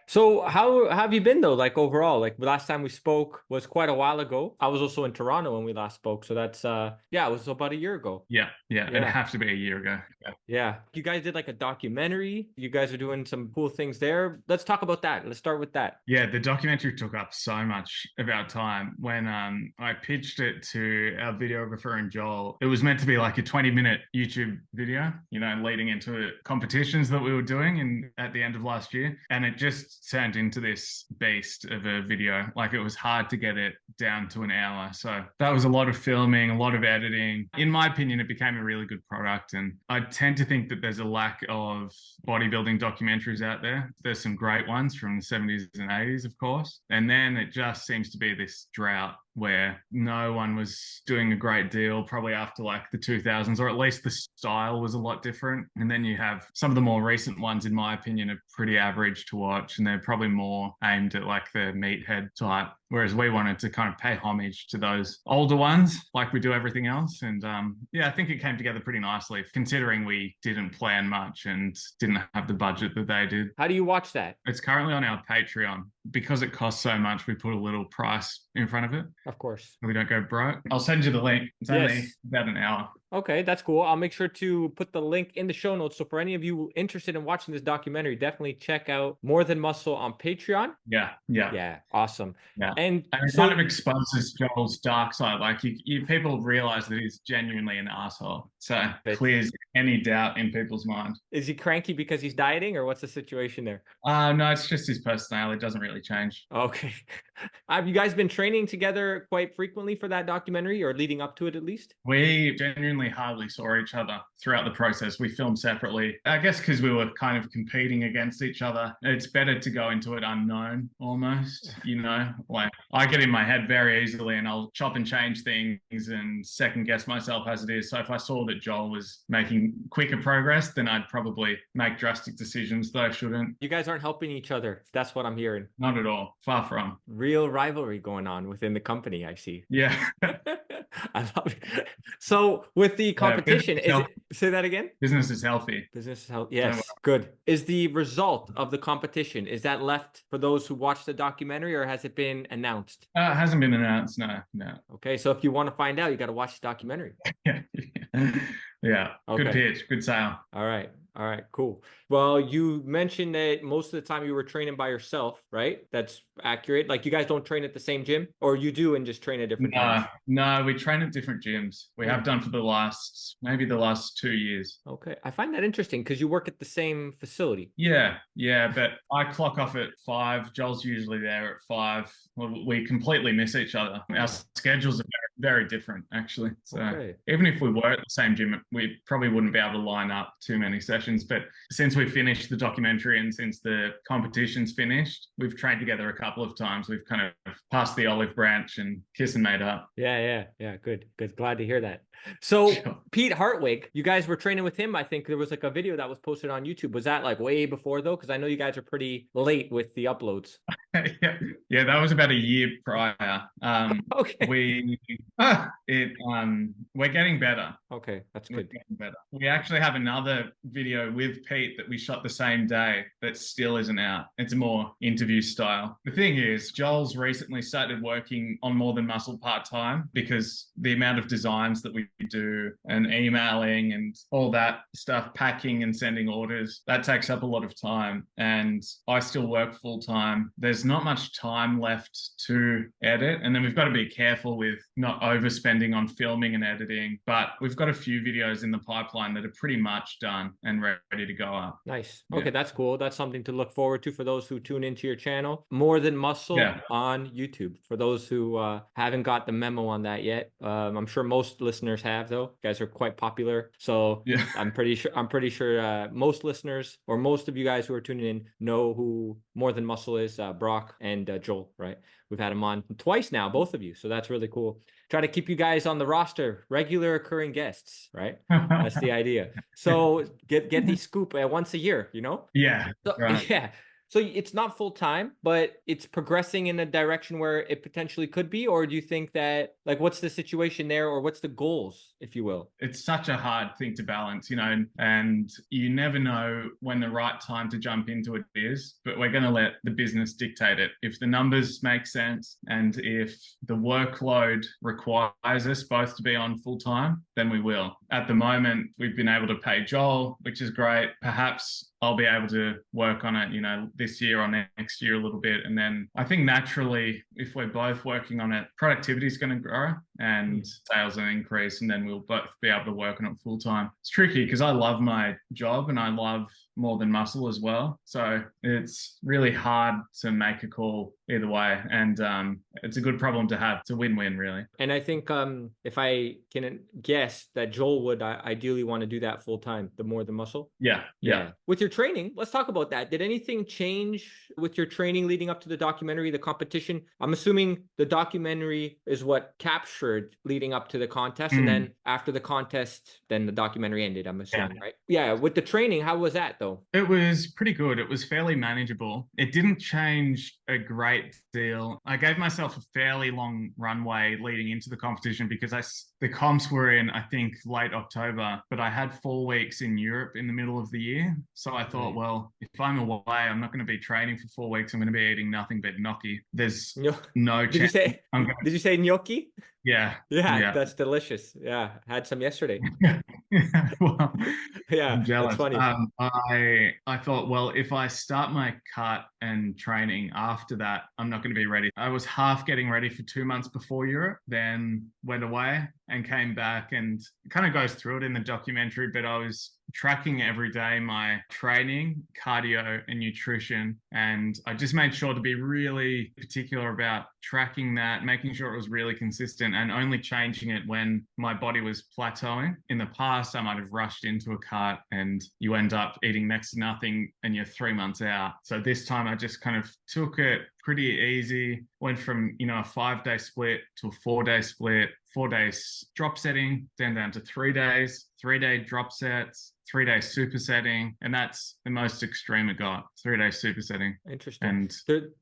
So how have you been though? Like overall, like the last time we spoke was quite a while ago. I was also in Toronto when we last spoke, so that's yeah, it was about a year ago. Yeah, it'd Yeah. have to be a year ago. Yeah. Yeah. You guys did like a documentary. You guys are doing some cool things there. Let's talk about that. Let's start with that. Yeah, the documentary took up so much of our time when I pitched it to our videographer and Joel. It was meant to be like a 20-minute YouTube video, leading into competitions that we were doing at the end of last year. And it just turned into this beast of a video. Like it was hard to get it down to an hour. So that was a lot of filming, a lot of editing. In my opinion, it became a really good product. And I tend to think that there's a lack of bodybuilding documentaries out there. There's some great ones from the 70s and 80s, of course. And then it just seems to be this drought where no one was doing a great deal, probably after like the 2000s, or at least the style was a lot different. And then you have some of the more recent ones, in my opinion, are pretty average to watch, and they're probably more aimed at like the meathead type. Whereas we wanted to kind of pay homage to those older ones, like we do everything else. And yeah, I think it came together pretty nicely, considering we didn't plan much and didn't have the budget that they did. How do you watch that? It's currently on our Patreon. Because it costs so much, we put a little price in front of it. Of course. So we don't go broke. I'll send you the link. It's only about an hour. Okay, that's cool. I'll make sure to put the link in the show notes. So for any of you interested in watching this documentary, definitely check out More Than Muscle on Patreon. Yeah. Yeah, awesome. Yeah. And it so kind of exposes Joel's dark side. Like people realize that he's genuinely an asshole. So clears any doubt in people's mind. Is he cranky because he's dieting, or what's the situation there? No, it's just his personality. It doesn't really change. Okay. Have you guys been training together quite frequently for that documentary, or leading up to it at least? We genuinely hardly saw each other throughout the process. We filmed separately. I guess because we were kind of competing against each other. It's better to go into it unknown almost, Like I get in my head very easily and I'll chop and change things and second guess myself as it is. So if I saw that Joel was making quicker progress, then I'd probably make drastic decisions that I shouldn't. You guys aren't helping each other. That's what I'm hearing. Not at all. Far from. Real rivalry going on within the company, I see. Yeah. I love it. So with the competition, say that again? Business is healthy. Business is healthy. Yes, good. Is the result of the competition, is that left for those who watch the documentary, or has it been announced? It hasn't been announced, no. Okay, so if you want to find out, you got to watch the documentary. Yeah. Okay. Good pitch, good sale. All right, cool. Well, you mentioned that most of the time you were training by yourself, right? That's accurate. Like you guys don't train at the same gym, or you do and just train at different times? No, we train at different gyms. We have done for maybe the last 2 years. Okay. I find that interesting because you work at the same facility. Yeah, but I clock off at 5. Joel's usually there at 5. We completely miss each other. Our schedules are very, very different, actually. So even if we were at the same gym, we probably wouldn't be able to line up too many sessions. But since we finished the documentary and since the competition's finished, we've trained together a couple of times. We've kind of passed the olive branch and kissed and made up. Yeah. Good. Glad to hear that. So Pete Hartwig, you guys were training with him. I think there was like a video that was posted on YouTube. Was that like way before though? Because I know you guys are pretty late with the uploads. Yeah, that was about a year prior. Okay. We're getting better. Okay, that's good. We're getting better. We actually have another video with Pete that we shot the same day that still isn't out. It's more interview style. The thing is, Joel's recently started working on More Than Muscle part-time because the amount of designs that we do and emailing and all that stuff, packing and sending orders, that takes up a lot of time. And I still work full-time. There's not much time left to edit. And then we've got to be careful with not overspending on filming and editing. But we've got a few videos in the pipeline that are pretty much done and ready to go up. Nice. Okay, that's cool. That's something to look forward to for those who tune into your channel. More Than Muscle on YouTube. For those who haven't got the memo on that yet, I'm sure most listeners have though. You guys are quite popular. So I'm pretty sure most listeners or most of you guys who are tuning in know who More Than Muscle is, Brock and Joel, right? We've had them on twice now, both of you. So that's really cool. Try to keep you guys on the roster, regular occurring guests, right? That's the idea. So get the scoop once a year, Yeah. So, right. Yeah. So it's not full time, but it's progressing in a direction where it potentially could be? Or do you think that, like, what's the situation there, or what's the goals, if you will? It's such a hard thing to balance, and you never know when the right time to jump into it is, but we're going to let the business dictate it. If the numbers make sense and if the workload requires us both to be on full time, then we will. At the moment, we've been able to pay Joel, which is great. Perhaps I'll be able to work on it, this year or next year a little bit. And then I think naturally, if we're both working on it, productivity is going to grow and sales will increase, and then we'll both be able to work on it full time. It's tricky because I love my job and I love More Than Muscle as well. So it's really hard to make a call either way. And it's a good problem to have. It's a win-win, really. And I think if I can guess that Joel would ideally want to do that full time, the More Than Muscle. Yeah. With your training, let's talk about that. Did anything change with your training leading up to the documentary, the competition? I'm assuming the documentary is what captured leading up to the contest. And then after the contest, then the documentary ended, I'm assuming, right? Yeah. With the training, how was that though? It was pretty good. It was fairly manageable. It didn't change a great deal. I gave myself a fairly long runway leading into the competition because the comps were in, I think, late October, but I had 4 weeks in Europe in the middle of the year. So I thought, well, if I'm away, I'm not going to be training for 4 weeks. I'm going to be eating nothing but gnocchi. There's no chance. Did you say gnocchi? Yeah. Yeah, that's delicious. Yeah, had some yesterday. Well, yeah, I'm jealous. That's funny. I thought, well, if I start my cut and training after that, I'm not going to be ready. I was half getting ready for 2 months before Europe, then went away and came back, and it kind of goes through it in the documentary, but I was tracking every day my training, cardio, and nutrition. And I just made sure to be really particular about tracking that, making sure it was really consistent and only changing it when my body was plateauing. In the past, I might have rushed into a cut and you end up eating next to nothing and you're 3 months out. So this time I just kind of took it pretty easy, went from, a 5-day split to a 4-day split, 4 days drop setting, then down to 3 days, 3-day drop sets, 3-day supersetting, and that's the most extreme it got. 3-day supersetting. Interesting. And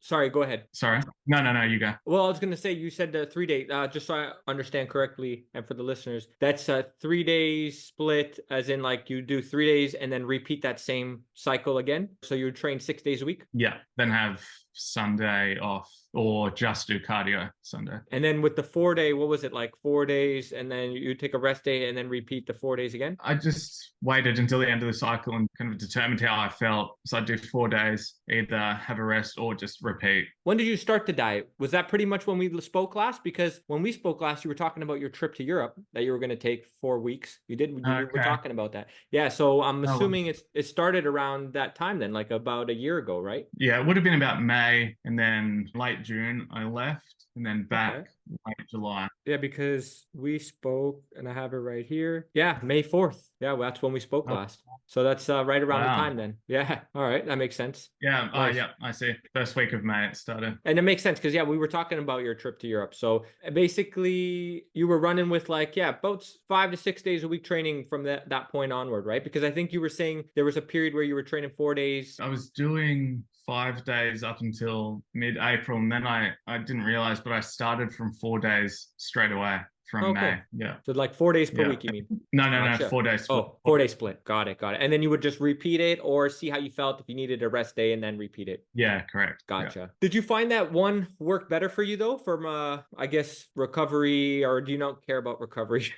sorry, go ahead. Sorry. No, you go. Well, I was gonna say, you said the 3-day. Just so I understand correctly, and for the listeners, that's a 3 days split, as in like you do 3 days and then repeat that same cycle again. So you would train 6 days a week. Yeah. Then have Sunday off, or just do cardio Sunday. And then with the 4-day, what was it, like 4 days and then you take a rest day and then repeat the 4 days again? I just waited until the end of the cycle and kind of determined how I felt. So I'd do 4 days, either have a rest or just repeat. When did you start the diet? Was that pretty much when we spoke last? Because when we spoke last, you were talking about your trip to Europe that you were going to take 4 weeks. You were talking about that. Yeah. So I'm assuming it started around that time then, like about a year ago, right? Yeah, it would have been about May, and then late June I left, and then back late July. Yeah, because we spoke, and I have it right here. Yeah, May 4th. Yeah, well, that's when we spoke last. So that's right around the time then. Yeah. All right. That makes sense. Yeah. Nice. Yeah, I see. First week of May it started. And it makes sense because, we were talking about your trip to Europe. So basically you were running with about 5 to 6 days a week training from that point onward, right? Because I think you were saying there was a period where you were training 4 days. I was doing 5 days up until mid-April, and then I didn't realize, but I started from 4 days straight away from May. Yeah. So like 4 days per week, you mean? No, 4 days split. Oh, 4-day split. Got it. And then you would just repeat it or see how you felt if you needed a rest day and then repeat it. Yeah, correct. Gotcha. Yeah. Did you find that one worked better for you though, from I guess recovery, or do you not care about recovery?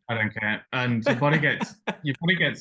I don't care. And your body gets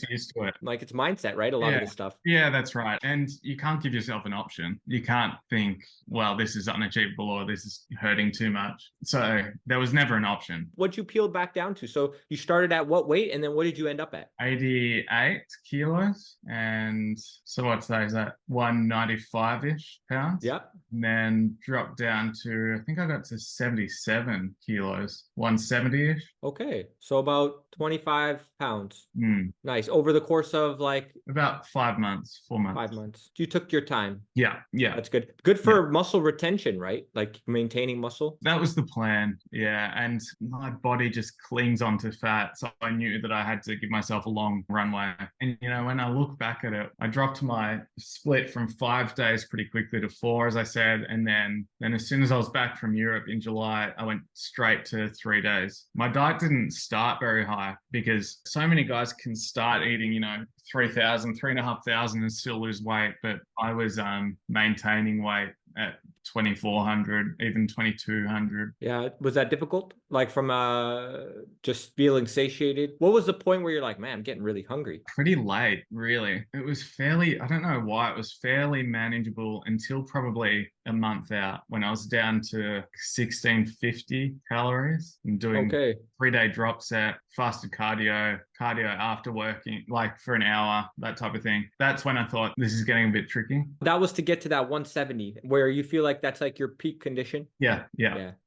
used to it. Like, it's mindset, right? A lot of this stuff. Yeah, that's right. And you can't give yourself an option. You can't think, well, this is unachievable or this is hurting too much. So there was never an option. What'd you peel back down to? So you started at what weight, and then what did you end up at? 88 kilos. And so what's that? Is that 195-ish pounds? Yeah. And then dropped down to, I think I got to 77 kilos, 170-ish. Okay. So about about 25 pounds. Mm. Nice. Over the course of like about 5 months, 4 months. 5 months. You took your time. Yeah. That's good. Good for muscle retention, right? Like maintaining muscle. That was the plan. Yeah. And my body just clings onto fat. So I knew that I had to give myself a long runway. And, you know, when I look back at it, I dropped my split from 5 days pretty quickly to 4, as I said. And then as soon as I was back from Europe in July, I went straight to 3 days. My diet didn't start very high because so many guys can start eating, you know, 3,000, 3,500 and still lose weight. But I was maintaining weight at 2,400, even 2,200. Yeah. Was that difficult? Like from just feeling satiated? What was the point where you're like, man, I'm getting really hungry? Pretty late, really. It was fairly, I don't know why, it was fairly manageable until probably a month out when I was down to 1,650 calories and doing 3-day drop set, fasted cardio after working, like for an hour, that type of thing. That's when I thought this is getting a bit tricky. That was to get to that 170 where you feel like that's like your peak condition. Yeah.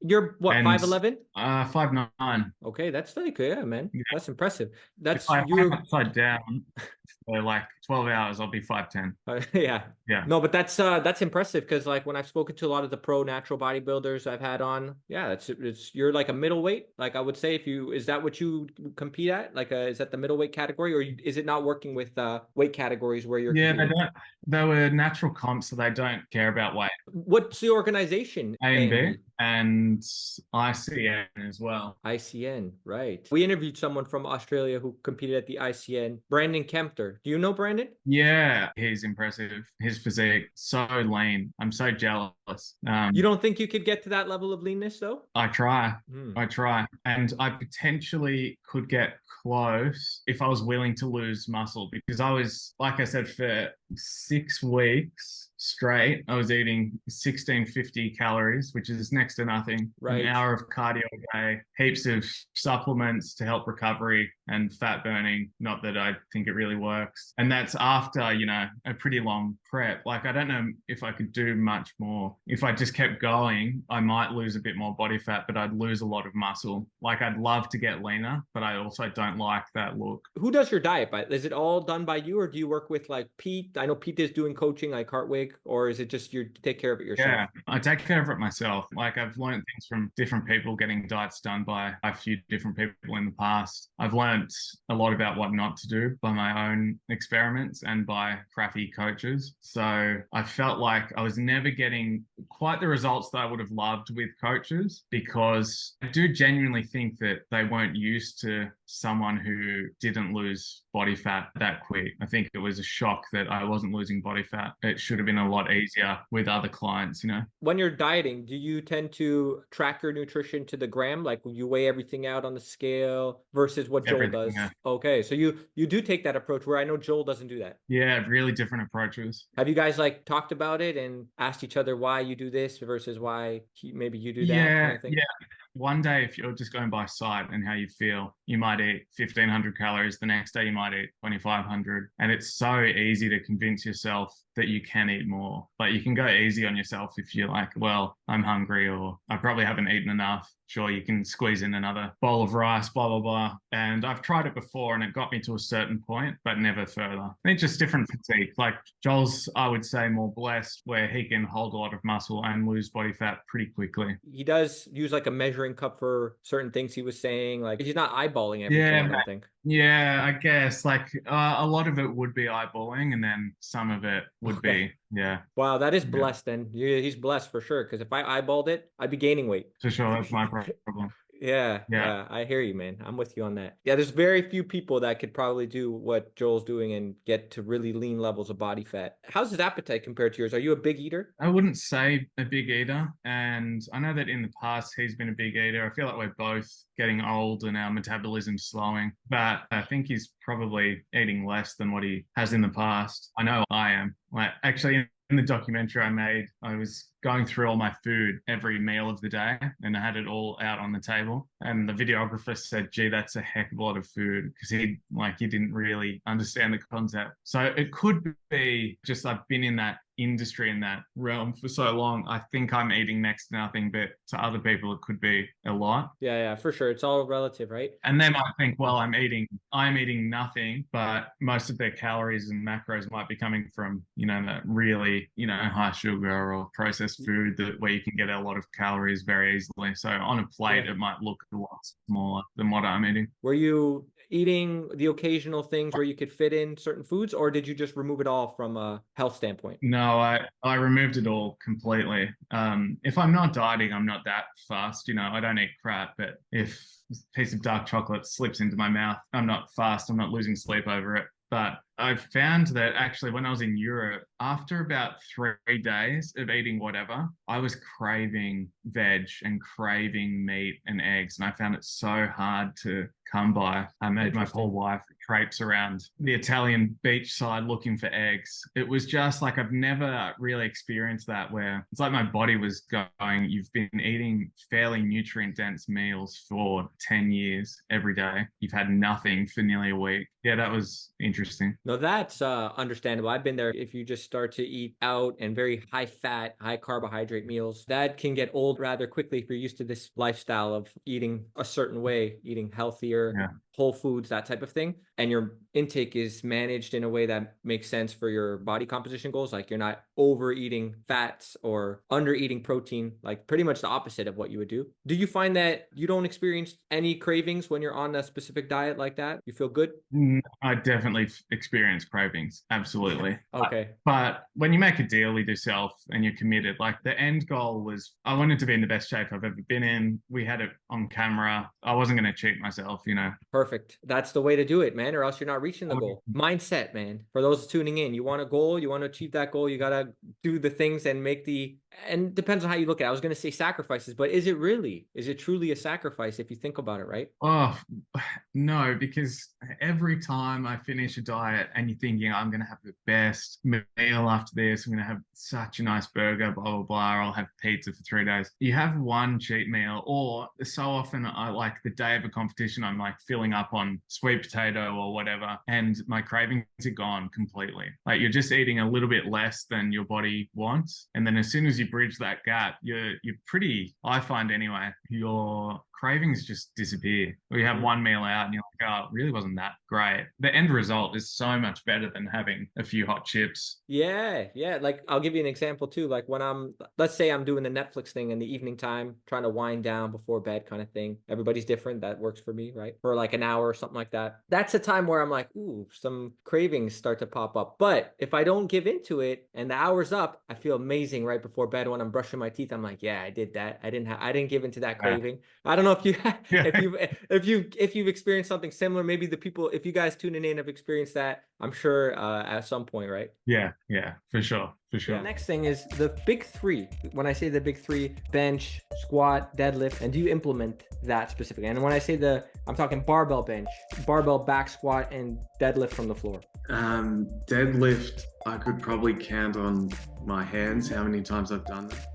You're what, 5'11"? 5'9". Okay, that's like, yeah, man. Yeah. That's impressive. That's you're upside down for like 12 hours, I'll be 5'10". Yeah. No, but that's impressive because like when I've spoken to a lot of the pro natural bodybuilders I've had on, yeah, it's you're like a middleweight. Like I would say, is that what you compete at? Like is that the middleweight category, or is it not working with weight categories where you're? Yeah, they were natural comps, so they don't care about weight. What's the organization? A&B and ICN as well. ICN, right. We interviewed someone from Australia who competed at the ICN, Brandon Kempter. Do you know Brandon? Yeah, he's impressive. His physique, so lean. I'm so jealous. You don't think you could get to that level of leanness though? I try. And I potentially could get close if I was willing to lose muscle, because I was, like I said, for 6 weeks straight, I was eating 1,650 calories, which is next to nothing. Right. An hour of cardio a day, heaps of supplements to help recovery and fat burning. Not that I think it really works. And that's after, you know, a pretty long prep. Like, I don't know if I could do much more. If I just kept going, I might lose a bit more body fat, but I'd lose a lot of muscle. Like, I'd love to get leaner, but I also don't like that look. Who does your diet? Is it all done by you, or do you work with like Pete? I know Pete is doing coaching like Hartwig, or is it just you take care of it yourself? Yeah, I take care of it myself. Like, I've learned things from different people, getting diets done by a few different people in the past. I've learned a lot about what not to do by my own experiments and by crappy coaches. So I felt like I was never getting quite the results that I would have loved with coaches, because I do genuinely think that they weren't used to someone who didn't lose body fat that quick. I think it was a shock that I wasn't losing body fat. It should have been a lot easier with other clients, you know. When you're dieting, do you tend to track your nutrition to the gram? Like, will you weigh everything out on the scale versus what Joel does? Yeah. Okay, so you do take that approach, where I know Joel doesn't do that. Yeah, really different approaches. Have you guys like talked about it and asked each other why you do this versus why maybe you do that? Yeah, one day, if you're just going by sight and how you feel, you might eat 1,500 calories. The next day, you might eat 2,500. And it's so easy to convince yourself that you can eat more. But you can go easy on yourself if you're like, well, I'm hungry, or I probably haven't eaten enough. Sure, you can squeeze in another bowl of rice, blah, blah, blah. And I've tried it before and it got me to a certain point, but never further. I think just different physique. Like Joel's, I would say, more blessed, where he can hold a lot of muscle and lose body fat pretty quickly. He does use like a measuring cup for certain things, he was saying. Like, he's not eyeballing everything, I don't think. Yeah, I guess like a lot of it would be eyeballing, and then some of it would be, yeah. Wow, that is blessed then. He's blessed for sure, because if I eyeballed it, I'd be gaining weight. For sure, that's my problem. Yeah, I hear you, man. I'm with you on that. Yeah, there's very few people that could probably do what Joel's doing and get to really lean levels of body fat. How's his appetite compared to yours? Are you a big eater? I wouldn't say a big eater. And I know that in the past he's been a big eater. I feel like we're both getting old and our metabolism's slowing. But I think he's probably eating less than what he has in the past. I know I am. Like, actually, in the documentary I made, I was going through all my food every meal of the day, and I had it all out on the table. And the videographer said, gee, that's a heck of a lot of food, because he didn't really understand the concept. So it could be just I've been in that industry in that realm for so long, I think I'm eating next to nothing, but to other people it could be a lot. Yeah, for sure. It's all relative, right? And they might think, well, I'm eating nothing, but most of their calories and macros might be coming from, that really, high sugar or processed food where you can get a lot of calories very easily. So on a plate, it might look a lot smaller than what I'm eating. Were you eating the occasional things where you could fit in certain foods, or did you just remove it all from a health standpoint? No, I removed it all completely. If I'm not dieting, I'm not that fast. I don't eat crap, but if a piece of dark chocolate slips into my mouth, I'm not fast. I'm not losing sleep over it. But I found that actually when I was in Europe, after about 3 days of eating whatever, I was craving veg and craving meat and eggs. And I found it so hard to come by. I made my poor wife traipse around the Italian beach side looking for eggs. It was just like, I've never really experienced that, where it's like my body was going, you've been eating fairly nutrient dense meals for 10 years every day. You've had nothing for nearly a week. Yeah, that was interesting. No, that's understandable. I've been there. If you just start to eat out and very high fat, high carbohydrate meals, that can get old rather quickly if you're used to this lifestyle of eating a certain way, eating healthier, whole foods, that type of thing. And your intake is managed in a way that makes sense for your body composition goals. Like you're not overeating fats or under eating protein, like pretty much the opposite of what you would do. Do you find that you don't experience any cravings when you're on a specific diet like that? You feel good? I definitely experience cravings. Absolutely. Okay. But when you make a deal with yourself and you're committed, like the end goal was, I wanted to be in the best shape I've ever been in. We had it on camera. I wasn't going to cheat myself, Perfect. That's the way to do it, man, or else you're not reaching the goal. Mindset, man. For those tuning in, you want a goal, you want to achieve that goal, you got to do the things and and depends on how you look at it. I was going to say sacrifices, but is it truly a sacrifice if you think about it, right? Oh, no, because every time I finish a diet and you're thinking, I'm going to have the best meal after this, I'm going to have such a nice burger, blah, blah, blah, or I'll have pizza for 3 days. You have one cheat meal, or so often I like the day of a competition, I'm like filling up on sweet potato or whatever, and my cravings are gone completely. Like you're just eating a little bit less than your body wants. And then as soon as you bridge that gap, you're pretty, I find anyway, your cravings just disappear. Or you have one meal out and you're like, oh, it really wasn't that great. The end result is so much better than having a few hot chips. Yeah. Like I'll give you an example too. Like when let's say I'm doing the Netflix thing in the evening time, trying to wind down before bed kind of thing. Everybody's different. That works for me, right? For like an hour or something like that. That's a time where I'm like, ooh, some cravings start to pop up. But if I don't give into it and the hour's up, I feel amazing right before bed when I'm brushing my teeth. I'm like, yeah, I did that. I didn't give into that craving. I don't know if you if you've experienced something similar. Maybe if you guys tuning in have experienced that, I'm sure at some point, right? Yeah, for sure. The next thing is the big three. When I say the big three, bench, squat, deadlift, and do you implement that specifically? And when I say I'm talking barbell bench, barbell back squat, and deadlift from the floor. Deadlift, I could probably count on my hands how many times I've done that.